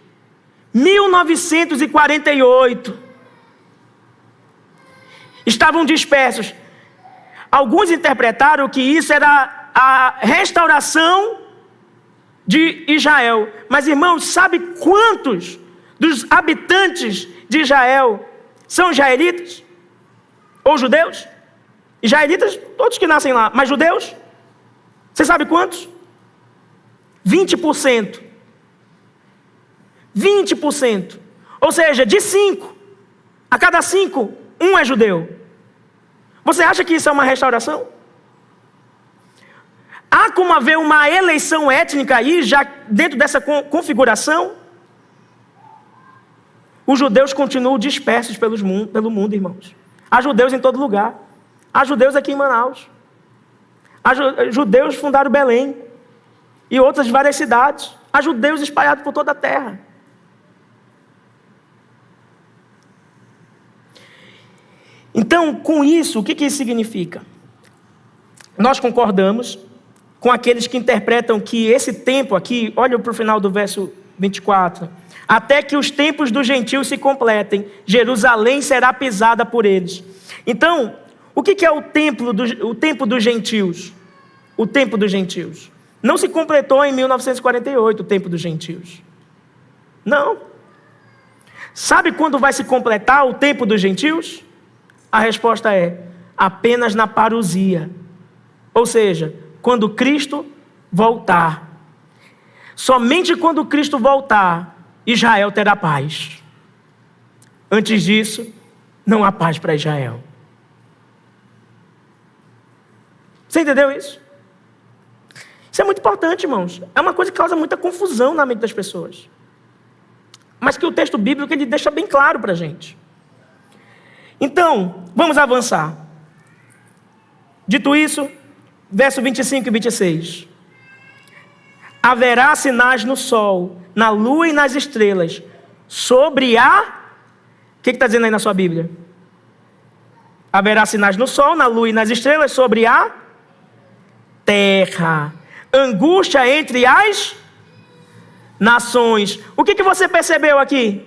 1948. Estavam dispersos. Alguns interpretaram que isso era a restauração de Israel. Mas, irmãos, sabe quantos dos habitantes de Israel são israelitas? Ou judeus? Israelitas, todos que nascem lá. Mas judeus? Você sabe quantos? 20%. 20%. Ou seja, de 5, a cada 5, 1 é judeu. Você acha que isso é uma restauração? Há como haver uma eleição étnica aí, já dentro dessa configuração? Os judeus continuam dispersos pelo mundo, irmãos. Há judeus em todo lugar. Há judeus aqui em Manaus. Há judeus fundaram Belém e outras várias cidades. Há judeus espalhados por toda a terra. Então, com isso, o que isso significa? Nós concordamos com aqueles que interpretam que esse tempo aqui, olha para o final do verso 24, até que os tempos dos gentios se completem, Jerusalém será pisada por eles. Então, o que é o tempo dos gentios? O tempo dos gentios. Não se completou em 1948 o tempo dos gentios. Não. Sabe quando vai se completar o tempo dos gentios? A resposta é apenas na parousia. Ou seja, quando Cristo voltar. Somente quando Cristo voltar, Israel terá paz. Antes disso, não há paz para Israel. Você entendeu isso? Isso é muito importante, irmãos. É uma coisa que causa muita confusão na mente das pessoas. Mas que o texto bíblico ele deixa bem claro para a gente. Então, vamos avançar. Dito isso, verso 25 e 26. Haverá sinais no sol, na lua e nas estrelas, sobre a... O que está dizendo aí na sua Bíblia? Haverá sinais no sol, na lua e nas estrelas, sobre a terra. Angústia entre as nações. O que você percebeu aqui?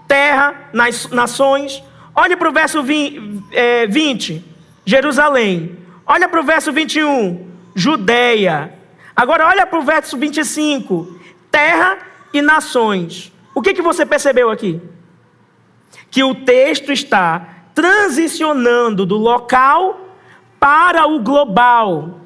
Terra, nações. Olhe para o verso 20, Jerusalém. Olha para o verso 21, Judeia. Agora olha para o verso 25, terra e nações. O que você percebeu aqui? Que o texto está transicionando do local para o global.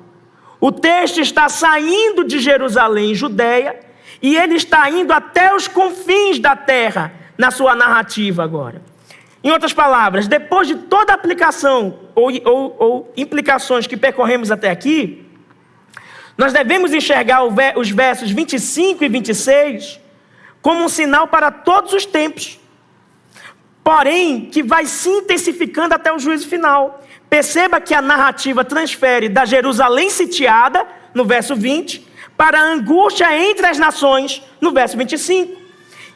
O texto está saindo de Jerusalém, Judeia, e ele está indo até os confins da terra, na sua narrativa agora. Em outras palavras, depois de toda a aplicação ou implicações que percorremos até aqui, nós devemos enxergar os versos 25 e 26 como um sinal para todos os tempos, porém que vai se intensificando até o juízo final. Perceba que a narrativa transfere da Jerusalém sitiada, no verso 20, para a angústia entre as nações, no verso 25.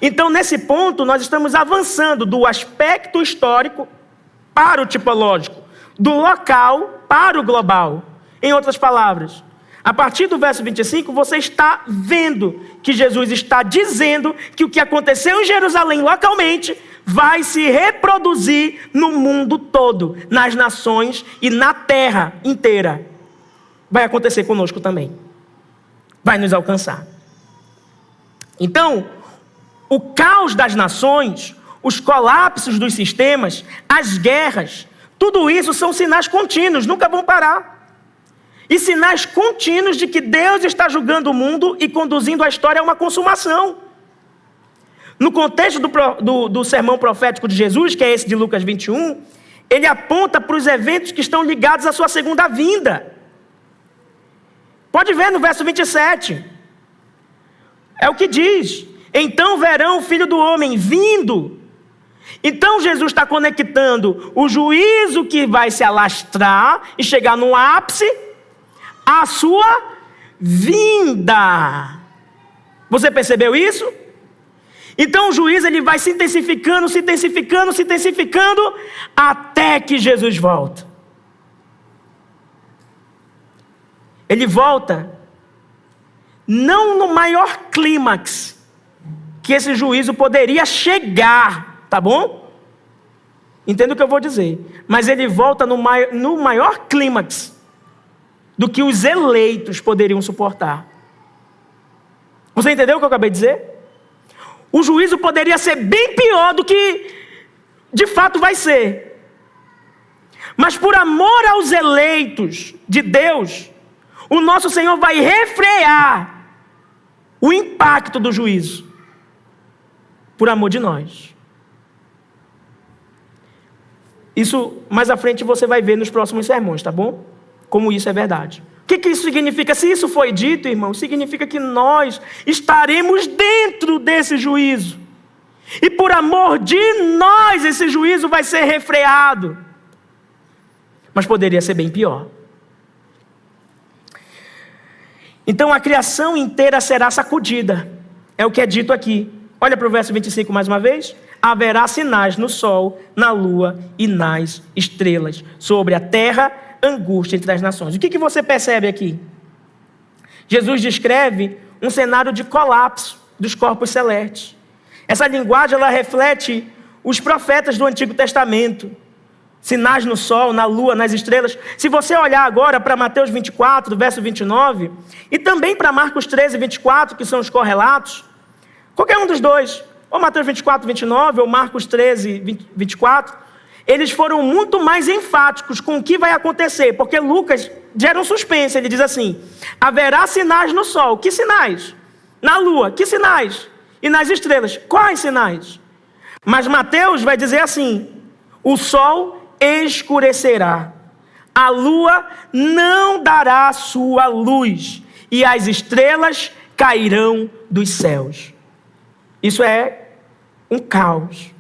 Então, nesse ponto, nós estamos avançando do aspecto histórico para o tipológico, do local para o global. Em outras palavras, a partir do verso 25, você está vendo que Jesus está dizendo que o que aconteceu em Jerusalém localmente vai se reproduzir no mundo todo, nas nações e na terra inteira. Vai acontecer conosco também. Vai nos alcançar. Então, o caos das nações, os colapsos dos sistemas, as guerras, tudo isso são sinais contínuos, nunca vão parar. E sinais contínuos de que Deus está julgando o mundo e conduzindo a história a uma consumação. No contexto do sermão profético de Jesus, que é esse de Lucas 21, ele aponta para os eventos que estão ligados à sua segunda vinda. Pode ver no verso 27. É o que diz: então verão o Filho do Homem vindo. Então Jesus está conectando o juízo que vai se alastrar e chegar no ápice, a sua vinda. Você percebeu isso? Então o juízo ele vai se intensificando, até que Jesus volta. Ele volta não no maior clímax que esse juízo poderia chegar, tá bom? Entenda o que eu vou dizer. Mas ele volta no maior clímax do que os eleitos poderiam suportar. Você entendeu o que eu acabei de dizer? O juízo poderia ser bem pior do que de fato vai ser. Mas por amor aos eleitos de Deus, o nosso Senhor vai refrear o impacto do juízo. Por amor de nós. Isso mais à frente você vai ver nos próximos sermões, tá bom? Como isso é verdade. O que isso significa? Se isso foi dito, irmão, significa que nós estaremos dentro desse juízo. E por amor de nós, esse juízo vai ser refreado. Mas poderia ser bem pior. Então a criação inteira será sacudida. É o que é dito aqui. Olha para o verso 25 mais uma vez. Haverá sinais no sol, na lua e nas estrelas. Sobre a terra, angústia entre as nações. O que você percebe aqui? Jesus descreve um cenário de colapso dos corpos celestes. Essa linguagem ela reflete os profetas do Antigo Testamento. Sinais no sol, na lua, nas estrelas. Se você olhar agora para Mateus 24, verso 29, e também para Marcos 13, 24, que são os correlatos, qualquer um dos dois, ou Mateus 24, 29, ou Marcos 13, 24, eles foram muito mais enfáticos com o que vai acontecer, porque Lucas gera um suspense, ele diz assim: haverá sinais no sol. Que sinais? Na lua, que sinais? E nas estrelas, quais sinais? Mas Mateus vai dizer assim: o sol escurecerá, a lua não dará sua luz, e as estrelas cairão dos céus. Isso é um caos.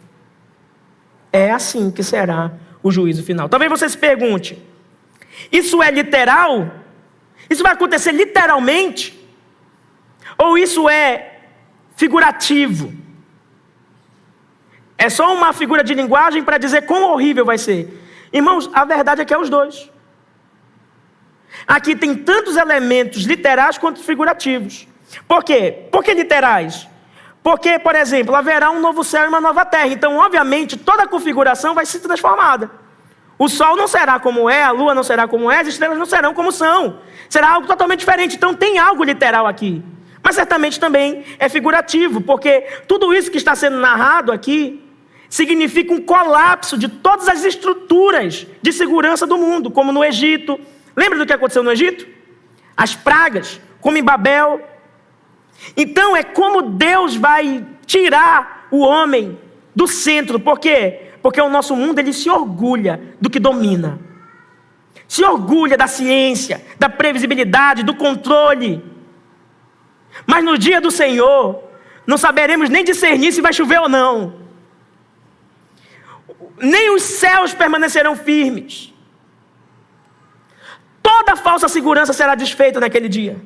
É assim que será o juízo final. Talvez você se pergunte: isso é literal? Isso vai acontecer literalmente? Ou isso é figurativo? É só uma figura de linguagem para dizer quão horrível vai ser. Irmãos, a verdade é que é os dois. Aqui tem tantos elementos literais quanto figurativos. Por quê? Por que literais? Porque, por exemplo, haverá um novo céu e uma nova terra. Então, obviamente, toda a configuração vai ser transformada. O sol não será como é, a lua não será como é, as estrelas não serão como são. Será algo totalmente diferente. Então, tem algo literal aqui. Mas certamente também é figurativo, porque tudo isso que está sendo narrado aqui significa um colapso de todas as estruturas de segurança do mundo, como no Egito. Lembra do que aconteceu no Egito? As pragas, como em Babel. Então é como Deus vai tirar o homem do centro. Por quê? Porque o nosso mundo ele se orgulha do que domina. Se orgulha da ciência, da previsibilidade, do controle. Mas no dia do Senhor, não saberemos nem discernir se vai chover ou não. Nem os céus permanecerão firmes. Toda falsa segurança será desfeita naquele dia.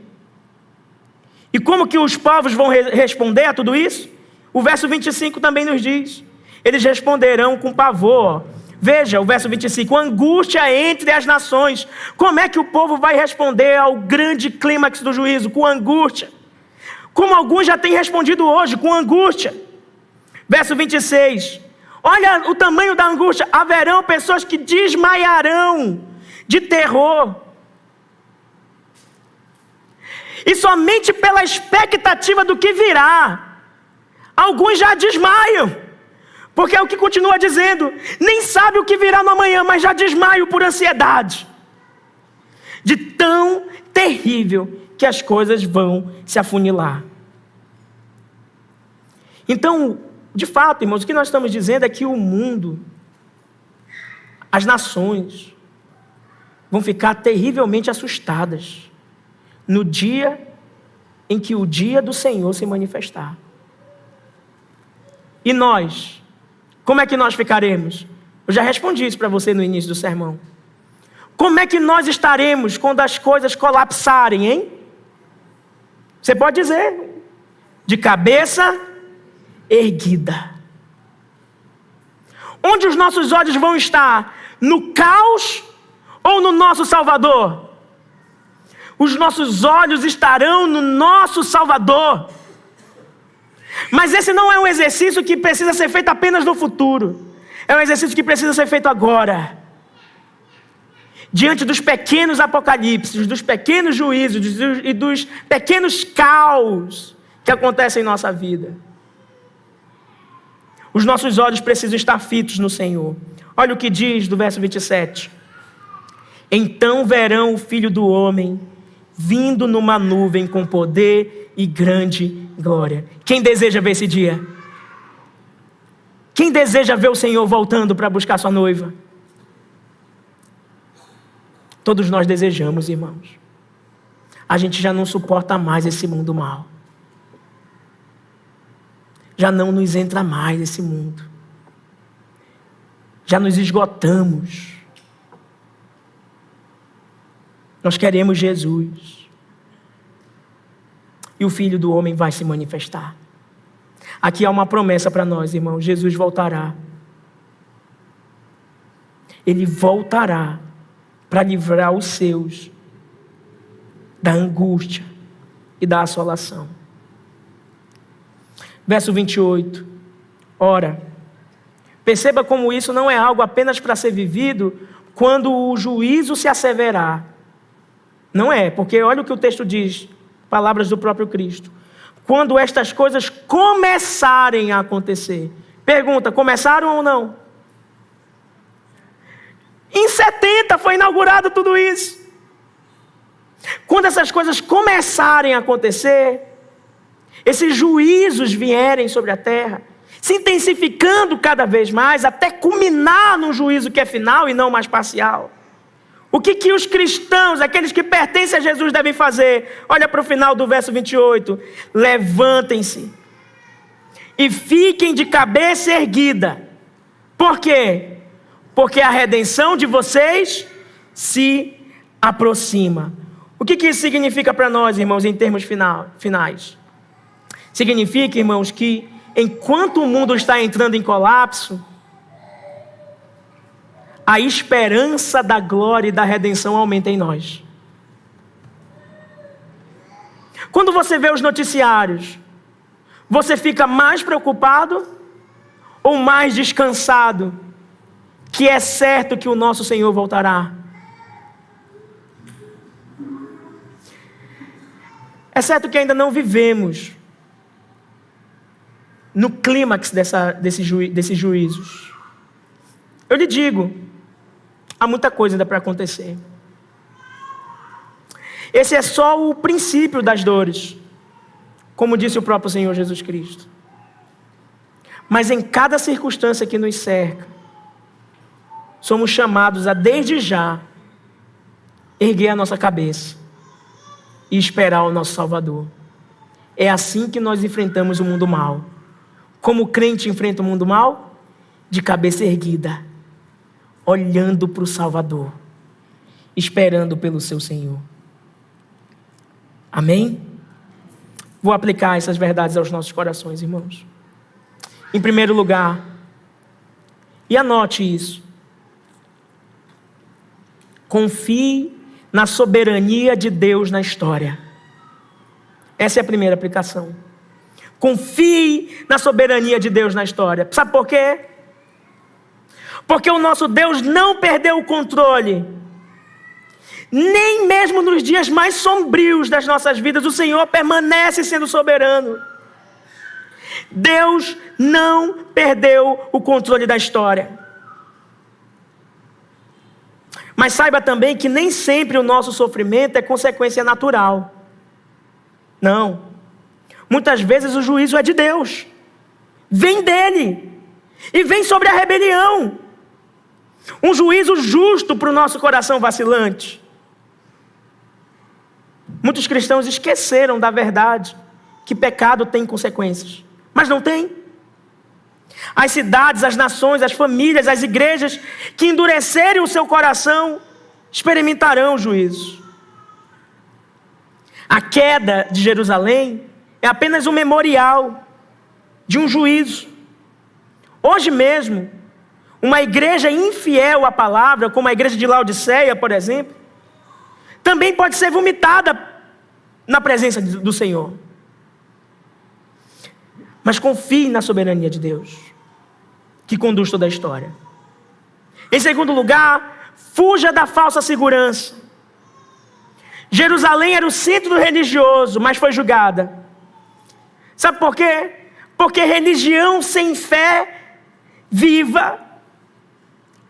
E como que os povos vão responder a tudo isso? O verso 25 também nos diz. Eles responderão com pavor. Veja o verso 25. Angústia entre as nações. Como é que o povo vai responder ao grande clímax do juízo? Com angústia. Como alguns já têm respondido hoje, com angústia. Verso 26. Olha o tamanho da angústia. Haverão pessoas que desmaiarão de terror. E somente pela expectativa do que virá, alguns já desmaiam. Porque é o que continua dizendo. Nem sabe o que virá no amanhã, mas já desmaio por ansiedade. De tão terrível que as coisas vão se afunilar. Então, de fato, irmãos, o que nós estamos dizendo é que o mundo, as nações, vão ficar terrivelmente assustadas no dia em que o dia do Senhor se manifestar. E nós, como é que nós ficaremos? Eu já respondi isso para você no início do sermão. Como é que nós estaremos quando as coisas colapsarem, hein? Você pode dizer, de cabeça erguida. Onde os nossos olhos vão estar? No caos ou no nosso Salvador? Os nossos olhos estarão no nosso Salvador. Mas esse não é um exercício que precisa ser feito apenas no futuro. É um exercício que precisa ser feito agora. Diante dos pequenos apocalipses, dos pequenos juízos e dos pequenos caos que acontecem em nossa vida. Os nossos olhos precisam estar fitos no Senhor. Olha o que diz do verso 27. Então verão o Filho do Homem vindo numa nuvem com poder e grande glória. Quem deseja ver esse dia? Quem deseja ver o Senhor voltando para buscar sua noiva? Todos nós desejamos, irmãos. A gente já não suporta mais esse mundo mau. Já não nos entra mais esse mundo. Já nos esgotamos. Nós queremos Jesus. E o Filho do Homem vai se manifestar. Aqui há uma promessa para nós, irmãos. Jesus voltará. Ele voltará para livrar os seus da angústia e da assolação. Verso 28. Ora, perceba como isso não é algo apenas para ser vivido quando o juízo se asseverar. Não é, porque olha o que o texto diz, palavras do próprio Cristo. Quando estas coisas começarem a acontecer. Pergunta, começaram ou não? Em 70 foi inaugurado tudo isso. Quando essas coisas começarem a acontecer, esses juízos vierem sobre a terra, se intensificando cada vez mais, até culminar num juízo que é final e não mais parcial. O que os cristãos, aqueles que pertencem a Jesus, devem fazer? Olha para o final do verso 28. Levantem-se e fiquem de cabeça erguida. Por quê? Porque a redenção de vocês se aproxima. O que isso significa para nós, irmãos, em termos finais? Significa, irmãos, que enquanto o mundo está entrando em colapso, a esperança da glória e da redenção aumenta em nós. Quando você vê os noticiários, você fica mais preocupado ou mais descansado? Que é certo que o nosso Senhor voltará. É certo que ainda não vivemos no clímax desses juízos. Eu lhe digo, há muita coisa ainda para acontecer. Esse é só o princípio das dores, como disse o próprio Senhor Jesus Cristo. Mas em cada circunstância que nos cerca, somos chamados a, desde já, erguer a nossa cabeça e esperar o nosso Salvador. É assim que nós enfrentamos o mundo mau. Como o crente enfrenta o mundo mau? De cabeça erguida, olhando para o Salvador, esperando pelo seu Senhor. Amém? Vou aplicar essas verdades aos nossos corações, irmãos. Em primeiro lugar, e anote isso, confie na soberania de Deus na história. Essa é a primeira aplicação. Confie na soberania de Deus na história. Sabe por quê? Porque o nosso Deus não perdeu o controle. Nem mesmo nos dias mais sombrios das nossas vidas, o Senhor permanece sendo soberano. Deus não perdeu o controle da história. Mas saiba também que nem sempre o nosso sofrimento é consequência natural. Não. Muitas vezes o juízo é de Deus. Vem dele. E vem sobre a rebelião. Um juízo justo para o nosso coração vacilante. Muitos cristãos esqueceram da verdade que pecado tem consequências. Mas não tem. As cidades, as nações, as famílias, as igrejas que endurecerem o seu coração experimentarão o juízo. A queda de Jerusalém é apenas um memorial de um juízo. Hoje mesmo, uma igreja infiel à palavra, como a igreja de Laodiceia, por exemplo, também pode ser vomitada na presença do Senhor. Mas confie na soberania de Deus, que conduz toda a história. Em segundo lugar, fuja da falsa segurança. Jerusalém era o centro religioso, mas foi julgada. Sabe por quê? Porque religião sem fé viva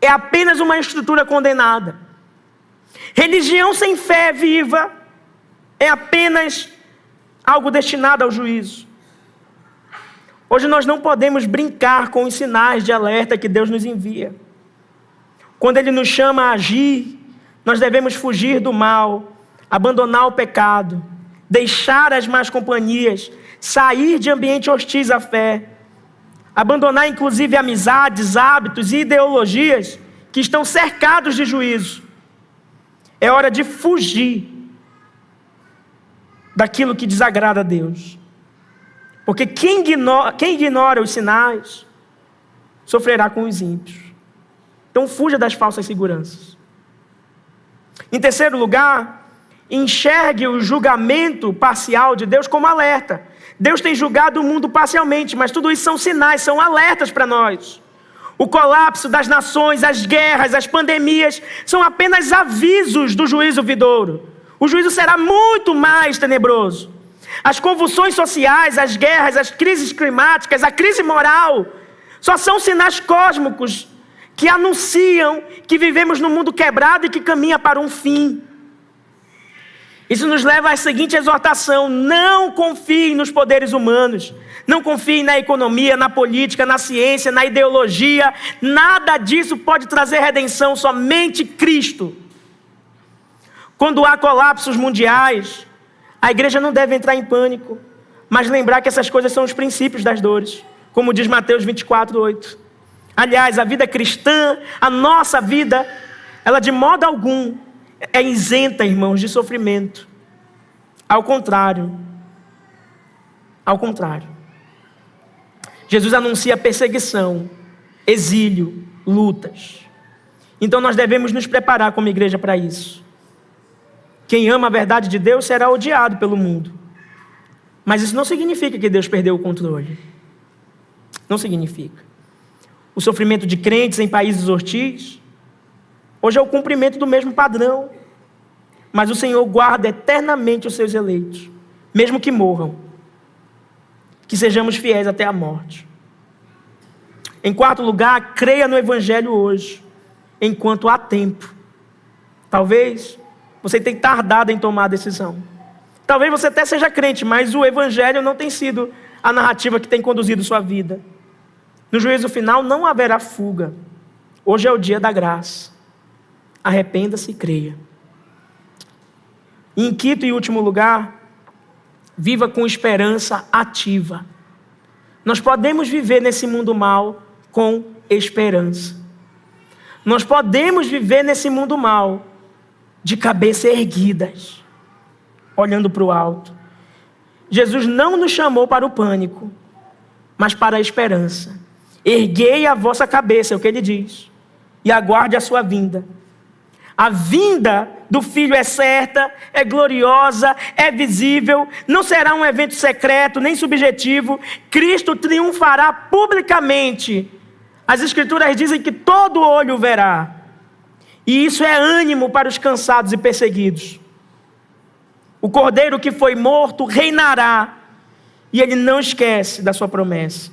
é apenas uma estrutura condenada. Religião sem fé viva é apenas algo destinado ao juízo. Hoje nós não podemos brincar com os sinais de alerta que Deus nos envia. Quando Ele nos chama a agir, nós devemos fugir do mal, abandonar o pecado, deixar as más companhias, sair de ambientes hostis à fé, abandonar inclusive amizades, hábitos e ideologias que estão cercados de juízo. É hora de fugir daquilo que desagrada a Deus. Porque quem ignora os sinais sofrerá com os ímpios. Então fuja das falsas seguranças. Em terceiro lugar, enxergue o julgamento parcial de Deus como alerta. Deus tem julgado o mundo parcialmente, mas tudo isso são sinais, são alertas para nós. O colapso das nações, as guerras, as pandemias, são apenas avisos do juízo vindouro. O juízo será muito mais tenebroso. As convulsões sociais, as guerras, as crises climáticas, a crise moral, só são sinais cósmicos que anunciam que vivemos num mundo quebrado e que caminha para um fim. Isso nos leva à seguinte exortação: não confie nos poderes humanos, não confie na economia, na política, na ciência, na ideologia. Nada disso pode trazer redenção, somente Cristo. Quando há colapsos mundiais, a igreja não deve entrar em pânico, mas lembrar que essas coisas são os princípios das dores, como diz Mateus 24:8. Aliás, a vida cristã, a nossa vida, ela de modo algum é isenta, irmãos, de sofrimento. Ao contrário. Jesus anuncia perseguição, exílio, lutas. Então nós devemos nos preparar como igreja para isso. Quem ama a verdade de Deus será odiado pelo mundo. Mas isso não significa que Deus perdeu o controle. Não significa. O sofrimento de crentes em países hostis hoje é o cumprimento do mesmo padrão. Mas o Senhor guarda eternamente os seus eleitos, mesmo que morram. Que sejamos fiéis até a morte. Em quarto lugar, creia no Evangelho hoje, enquanto há tempo. Talvez você tenha tardado em tomar a decisão. Talvez você até seja crente, mas o Evangelho não tem sido a narrativa que tem conduzido sua vida. No juízo final não haverá fuga. Hoje é o dia da graça. Arrependa-se e creia. E em quinto e último lugar, viva com esperança ativa. Nós podemos viver nesse mundo mal com esperança. Nós podemos viver nesse mundo mal de cabeça erguidas, olhando para o alto. Jesus não nos chamou para o pânico, mas para a esperança. Erguei a vossa cabeça, é o que ele diz, e aguarde a sua vinda. A vinda do Filho é certa, é gloriosa, é visível, não será um evento secreto, nem subjetivo. Cristo triunfará publicamente As Escrituras dizem que todo olho verá. E isso é ânimo para os cansados e perseguidos. O Cordeiro que foi morto reinará. E ele não esquece da sua promessa.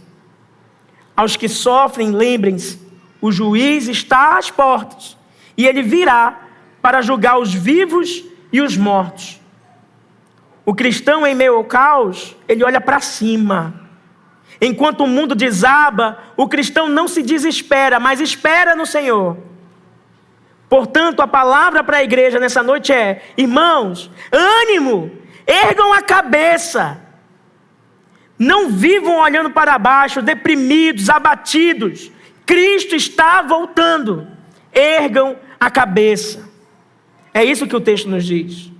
Aos que sofrem, lembrem-se, o juiz está às portas. E ele virá para julgar os vivos e os mortos. O cristão, em meio ao caos, ele olha para cima. Enquanto o mundo desaba, o cristão não se desespera, mas espera no Senhor. Portanto, a palavra para a igreja nessa noite é: irmãos, ânimo, ergam a cabeça. Não vivam olhando para baixo, deprimidos, abatidos. Cristo está voltando. Ergam a cabeça. É isso que o texto nos diz.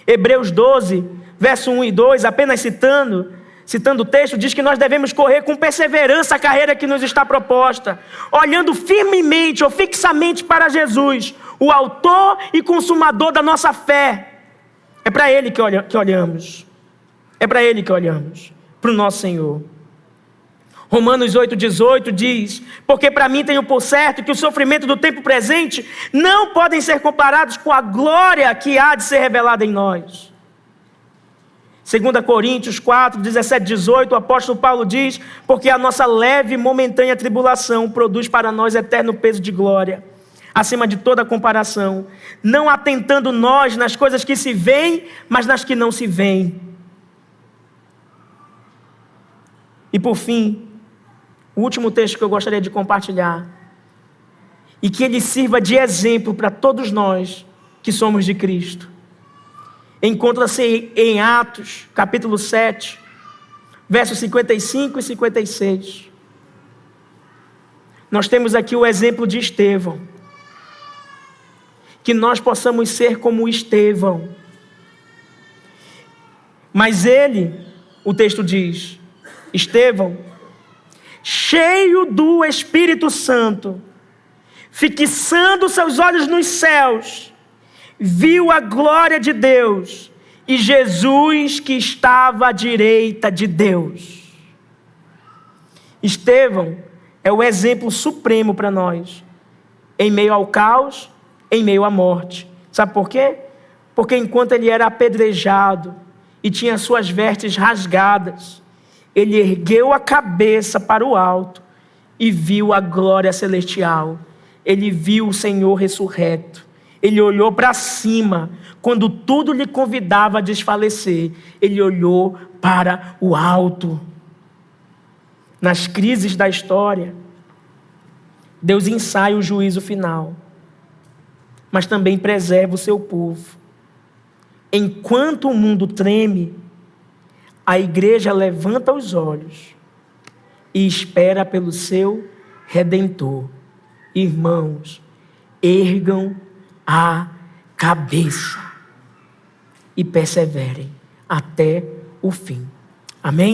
Hebreus 12, verso 1 e 2, apenas citando o texto, diz que nós devemos correr com perseverança a carreira que nos está proposta, olhando firmemente ou fixamente para Jesus, o autor e consumador da nossa fé. É para Ele que olhamos. É para Ele que olhamos, para o nosso Senhor. Romanos 8,18 diz: porque para mim tenho por certo que o sofrimento do tempo presente não podem ser comparados com a glória que há de ser revelada em nós. 2 Coríntios 4, 17, 18, o apóstolo Paulo diz: porque a nossa leve e momentânea tribulação produz para nós eterno peso de glória, acima de toda comparação, não atentando nós nas coisas que se veem, mas nas que não se veem. E por fim, o último texto que eu gostaria de compartilhar, e que ele sirva de exemplo para todos nós que somos de Cristo, encontra-se em Atos, capítulo 7, versos 55 e 56. Nós temos aqui o exemplo de Estevão. Que nós possamos ser como Estevão. Mas ele, o texto diz, Estevão, cheio do Espírito Santo, fixando seus olhos nos céus, viu a glória de Deus e Jesus que estava à direita de Deus. Estevão é o exemplo supremo para nós, em meio ao caos, em meio à morte. Sabe por quê? Porque enquanto ele era apedrejado e tinha suas vestes rasgadas, ele ergueu a cabeça para o alto e viu a glória celestial. Ele viu o Senhor ressurreto. Ele olhou para cima. Quando tudo lhe convidava a desfalecer, ele olhou para o alto. Nas crises da história, Deus ensaia o juízo final, mas também preserva o seu povo. Enquanto o mundo treme, a igreja levanta os olhos e espera pelo seu Redentor. Irmãos, ergam a cabeça e perseverem até o fim. Amém?